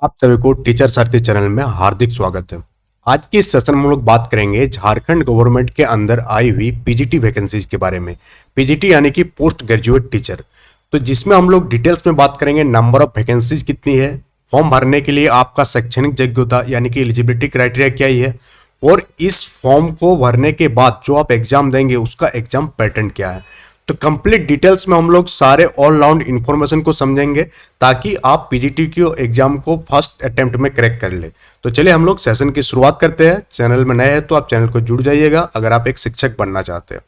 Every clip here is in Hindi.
आप सभी को टीचर सारथी चैनल में हार्दिक स्वागत है। आज की इस सेशन में हम लोग बात करेंगे झारखंड गवर्नमेंट के अंदर आई हुई पीजीटी वैकेंसीज के बारे में। पीजीटी यानी कि पोस्ट ग्रेजुएट टीचर, तो जिसमें हम लोग डिटेल्स में बात करेंगे नंबर ऑफ वैकेंसीज कितनी है, फॉर्म भरने के लिए आपका शैक्षणिक योग्यता यानी कि एलिजिबिलिटी क्राइटेरिया क्या ही है, और इस फॉर्म को भरने के बाद जो आप एग्जाम देंगे उसका एग्जाम पैटर्न क्या है। तो कंप्लीट डिटेल्स में हम लोग सारे ऑल राउंड इन्फॉर्मेशन को समझेंगे ताकि आप पीजीटी के एग्जाम को फर्स्ट अटेम्प्ट में क्रैक कर ले। तो चलिए हम लोग सेशन की शुरुआत करते हैं। चैनल में नए हैं तो आप चैनल को जुड़ जाइएगा अगर आप एक शिक्षक बनना चाहते हैं।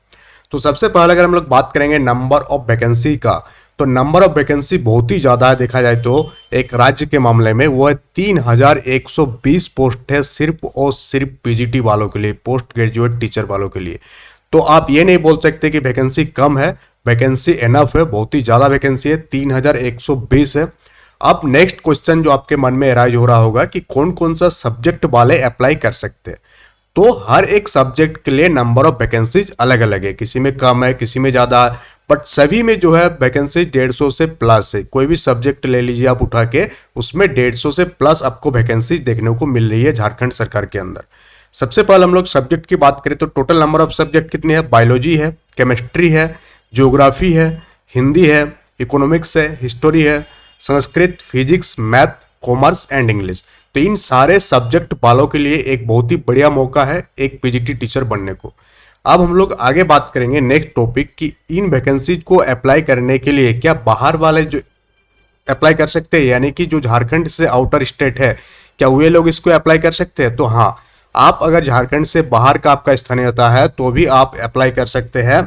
तो सबसे पहले अगर हम लोग बात करेंगे नंबर ऑफ वैकेंसी का, तो नंबर ऑफ वैकेंसी बहुत ही ज़्यादा है। देखा जाए तो एक राज्य के मामले में वो है 3120 पोस्ट है सिर्फ और सिर्फ पीजीटी वालों के लिए, पोस्ट ग्रेजुएट टीचर वालों के लिए। तो आप ये नहीं बोल सकते कि वैकेंसी कम है, वैकेंसी एनफ है, बहुत ही ज़्यादा वैकेंसी है, 3120 है। अब नेक्स्ट क्वेश्चन जो आपके मन में अराइज हो रहा होगा कि कौन कौन सा सब्जेक्ट वाले अप्लाई कर सकते हैं। तो हर एक सब्जेक्ट के लिए नंबर ऑफ वैकेंसीज अलग अलग है, किसी में कम है किसी में ज़्यादा है, बट सभी में जो है वैकेंसी 150 से प्लस है। कोई भी सब्जेक्ट ले लीजिए आप उठा के, उसमें 150 से प्लस आपको वैकेंसीज देखने को मिल रही है झारखंड सरकार के अंदर। सबसे पहले हम लोग सब्जेक्ट की बात करें तो टोटल नंबर ऑफ सब्जेक्ट कितने हैं। बायोलॉजी है, केमिस्ट्री है, ज्योग्राफी है, हिंदी है, इकोनॉमिक्स है, हिस्टोरी है, Sanskrit, physics, math, commerce and English. तो इन सारे सब्जेक्ट वालों के लिए एक बहुत ही बढ़िया मौका है एक पीजीटी टीचर बनने को। अब हम लोग आगे बात करेंगे नेक्स्ट टॉपिक कि इन वैकेंसीज को अप्लाई करने के लिए क्या बाहर वाले जो अप्लाई कर सकते हैं, यानी कि जो झारखंड से आउटर स्टेट है, क्या वे लोग इसको अप्लाई कर सकते हैं। तो हाँ, आप अगर झारखंड से बाहर का आपका स्थानीयता है तो भी आप अप्लाई कर सकते हैं,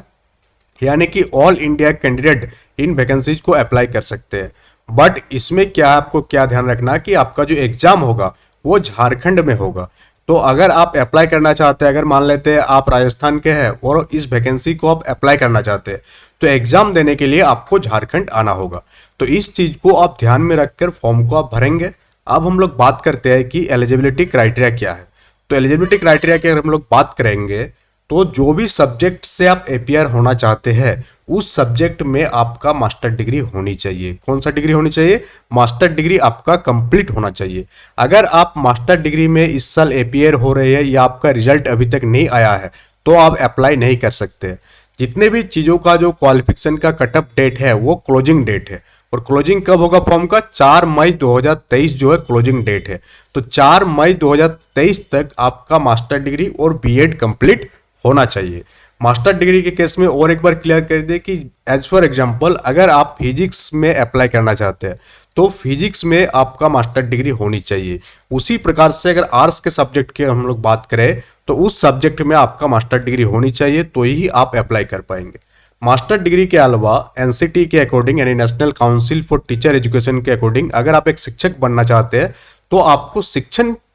यानी कि all India candidate in vacancies को अप्लाई कर सकते हैं। बट इसमें क्या आपको क्या ध्यान रखना कि आपका जो एग्जाम होगा वो झारखंड में होगा। तो अगर आप अप्लाई करना चाहते हैं, अगर मान लेते हैं आप राजस्थान के हैं और इस वैकेंसी को आप अप्लाई करना चाहते हैं, तो एग्जाम देने के लिए आपको झारखंड आना होगा। तो इस चीज़ को आप ध्यान में रखकर फॉर्म को आप भरेंगे। अब हम लोग बात करते हैं कि एलिजिबिलिटी क्राइटेरिया क्या है। तो एलिजिबिलिटी क्राइटेरिया की अगर हम लोग बात करेंगे तो जो भी सब्जेक्ट से आप एपीआर होना चाहते हैं उस सब्जेक्ट में आपका मास्टर डिग्री होनी चाहिए। कौन सा डिग्री होनी चाहिए? मास्टर डिग्री आपका कंप्लीट होना चाहिए। अगर आप मास्टर डिग्री में इस साल एपीआर हो रहे हैं या आपका रिजल्ट अभी तक नहीं आया है तो आप अप्लाई नहीं कर सकते। जितने भी चीज़ों का जो क्वालिफिकेशन का कटअप डेट है वो क्लोजिंग डेट है, और क्लोजिंग कब होगा फॉर्म का? 4 मई 2023 जो है क्लोजिंग डेट है। तो 4 मई 2023 तक आपका मास्टर डिग्री और बीएड कंप्लीट होना चाहिए। मास्टर डिग्री के केस में और एक बार क्लियर कर दे कि एज फॉर एग्जांपल अगर आप फिजिक्स में अप्लाई करना चाहते हैं तो फिजिक्स में आपका मास्टर डिग्री होनी चाहिए। उसी प्रकार से अगर आर्ट्स के सब्जेक्ट की हम लोग बात करें तो उस सब्जेक्ट में आपका मास्टर डिग्री होनी चाहिए, तो ही आप अप्लाई कर पाएंगे। मास्टर डिग्री के अलावा एनसीटी के अकॉर्डिंग यानी national council for teacher education के अकॉर्डिंग अगर आप एक शिक्षक बनना चाहते हैं तो आपको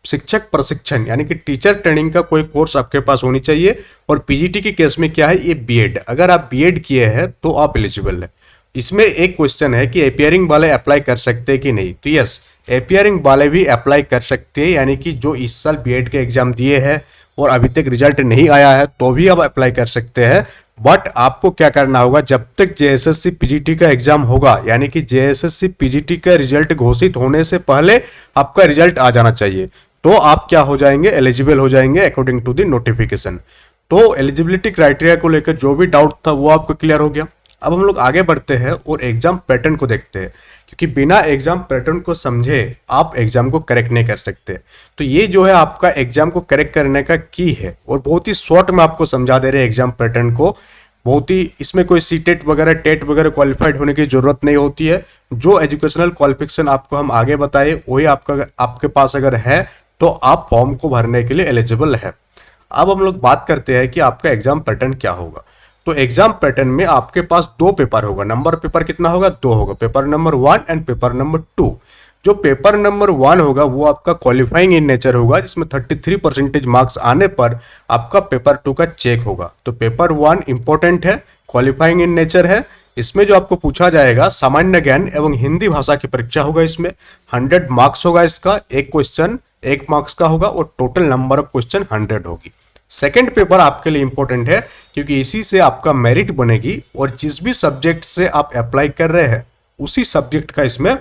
शिक्षक प्रशिक्षण यानी कि टीचर ट्रेनिंग का कोई कोर्स आपके पास होनी चाहिए। और पीजीटी के केस में क्या है, ये बीएड, अगर आप बीएड किए हैं तो आप एलिजिबल है। इसमें एक क्वेश्चन है कि एपीआरिंग वाले अप्लाई कर सकते हैं कि नहीं। तो यस, एपीआरिंग वाले भी अप्लाई कर सकते हैं, यानी कि जो इस साल बीएड के एग्जाम दिए हैं और अभी तक रिजल्ट नहीं आया है तो भी आप अप्लाई कर सकते हैं। बट आपको क्या करना होगा, जब तक जेएसएससी पीजीटी का एग्जाम होगा, यानी कि जेएसएससी पीजीटी का रिजल्ट घोषित होने से पहले आपका रिजल्ट आ जाना चाहिए, तो आप क्या हो जाएंगे, एलिजिबल हो जाएंगे अकॉर्डिंग टू द नोटिफिकेशन। तो एलिजिबिलिटी क्राइटेरिया को लेकर जो भी डाउट था वो आपको क्लियर हो गया। अब हम लोग आगे बढ़ते हैं और एग्जाम पैटर्न को देखते हैं, क्योंकि बिना एग्जाम पैटर्न को समझे आप एग्जाम को करेक्ट नहीं कर सकते। तो ये जो है आपका एग्जाम को करेक्ट करने का की है, और बहुत ही शॉर्ट में आपको समझा दे रहे हैं एग्जाम पैटर्न को। बहुत ही इसमें कोई सीटेट वगैरह टेट वगैरह क्वालिफाइड होने की जरूरत नहीं होती है। जो एजुकेशनल क्वालिफिकेशन आपको हम आगे बताए वही आपके पास अगर है तो आप फॉर्म को भरने के लिए एलिजिबल है। अब हम लोग बात करते हैं कि आपका एग्जाम पैटर्न क्या होगा। तो एग्जाम पैटर्न में आपके पास 2 पेपर होगा। नंबर पेपर कितना होगा? 2 होगा, paper number 1 and paper number 2। जो पेपर नंबर 1 होगा वो आपका क्वालिफाइंग इन नेचर होगा, जिसमें 33% मार्क्स आने पर आपका पेपर 2 का चेक होगा। तो पेपर 1 इंपॉर्टेंट है, क्वालिफाइंग इन नेचर है। इसमें जो आपको पूछा जाएगा सामान्य ज्ञान एवं हिंदी भाषा की परीक्षा होगा। इसमें 100 मार्क्स होगा, इसका एक क्वेश्चन 1 मार्क्स का होगा और टोटल नंबर ऑफ क्वेश्चन 100 होगी। सेकंड पेपर आपके लिए इंपॉर्टेंट है क्योंकि इसी से आपका मेरिट बनेगी, और जिस भी सब्जेक्ट से आप अप्लाई कर रहे हैं उसी सब्जेक्ट का इसमें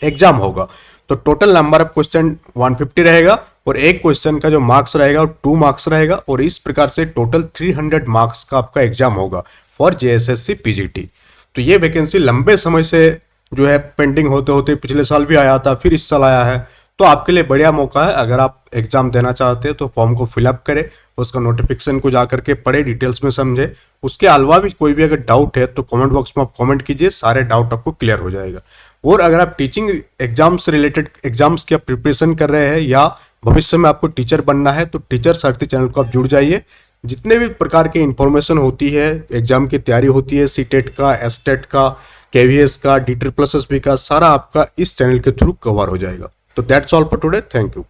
एग्जाम होगा। तो टोटल नंबर ऑफ क्वेश्चन 150 रहेगा और एक क्वेश्चन का जो मार्क्स रहेगा वो 2 मार्क्स रहेगा और इस प्रकार से टोटल 300 मार्क्स का आपका एग्जाम होगा फॉर जेएसएससी पीजीटी। तो ये वैकेंसी लंबे समय से जो है पेंडिंग होते होते पिछले साल भी आया था, फिर इस साल आया है। तो आपके लिए बढ़िया मौका है, अगर आप एग्जाम देना चाहते हैं तो फॉर्म को फिलअप करें, उसका नोटिफिकेशन को जाकर के पढ़े, डिटेल्स में समझे। उसके अलावा भी कोई भी अगर डाउट है तो कमेंट बॉक्स में आप कमेंट कीजिए, सारे डाउट आपको क्लियर हो जाएगा। और अगर आप टीचिंग एग्जाम से रिलेटेड एग्जाम्स की प्रिपरेशन कर रहे हैं या भविष्य में आपको टीचर बनना है तो टीचर सारथी चैनल को आप जुड़ जाइए। जितने भी प्रकार की इंफॉर्मेशन होती है, एग्जाम की तैयारी होती है, सीटेट का, एसटेट का, केवीएस का, डी ट्रिपल एस बी का, सारा आपका इस चैनल के थ्रू कवर हो जाएगा। तो that's all for today, thank you.